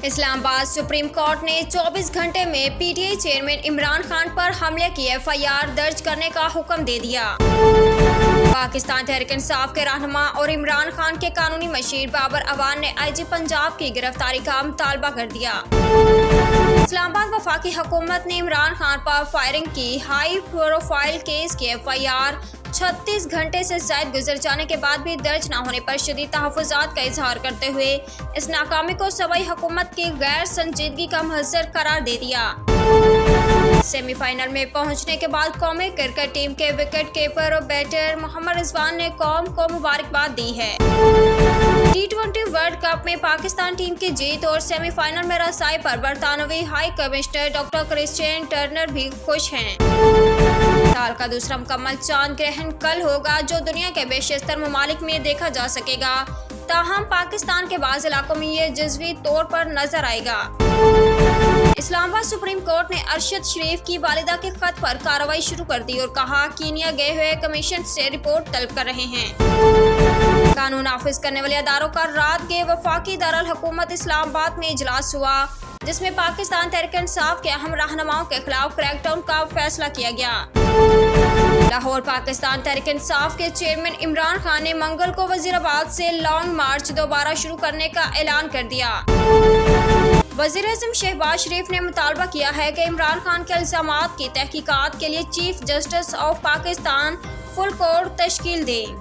اسلام آباد supreme court نے 24 گھنٹے میں P T I chairman Imran Khan پر حملے کی FIR درج کرنے کا حکم دے دیا۔ پاکستان تحریک انصاف کے رہنما اور عمران خان کے قانونی مشیر بابر اعوان نے IG پنجاب کی گرفتاری کا مطالبہ کر دیا۔ اسلام آباد وفاقی حکومت نے عمران خان پر فائرنگ کی ہائی پروفائل کیس کی FIR 36 گھنٹے سے زائد گزر جانے کے بعد بھی درج نہ ہونے پر شدید تحفظات کا اظہار کرتے ہوئے اس ناکامی کو صوبائی حکومت کی غیر سنجیدگی کا محضر قرار دے دیا۔ سیمی فائنل میں پہنچنے کے بعد قومی کرکٹ ٹیم کے وکٹ کیپر اور بیٹر محمد رضوان نے قوم کو مبارکباد دی ہے۔ T20 ورلڈ کپ میں پاکستان ٹیم کی جیت اور سیمی فائنل میں رسائی پر برطانوی high commissioner doctor Christian Turner بھی خوش ہیں۔ سال کا دوسرا مکمل چاند گرہن کل ہوگا جو دنیا کے بیشتر ممالک میں دیکھا جا سکے گا، تاہم پاکستان کے بعض علاقوں میں یہ جزوی طور پر نظر آئے گا۔ اسلام آباد سپریم کورٹ نے ارشد شریف کی والدہ کے خط پر کارروائی شروع کر دی اور کہا کینیا گئے ہوئے کمیشن سے رپورٹ طلب کر رہے ہیں۔ قانون نافذ کرنے والے اداروں کا رات کے وفاقی دارالحکومت اسلام آباد میں اجلاس ہوا، جس میں پاکستان تحریک انصاف کے اہم رہنماؤں کے خلاف کریک ڈاؤن کا فیصلہ کیا گیا۔ لاہور پاکستان تحریک انصاف کے چیئرمین عمران خان نے منگل کو وزیر آباد سے لانگ مارچ دوبارہ شروع کرنے کا اعلان کر دیا۔ وزیر اعظم شہباز شریف نے مطالبہ کیا ہے کہ عمران خان کے الزامات کی تحقیقات کے لیے chief justice of Pakistan full court تشکیل دے۔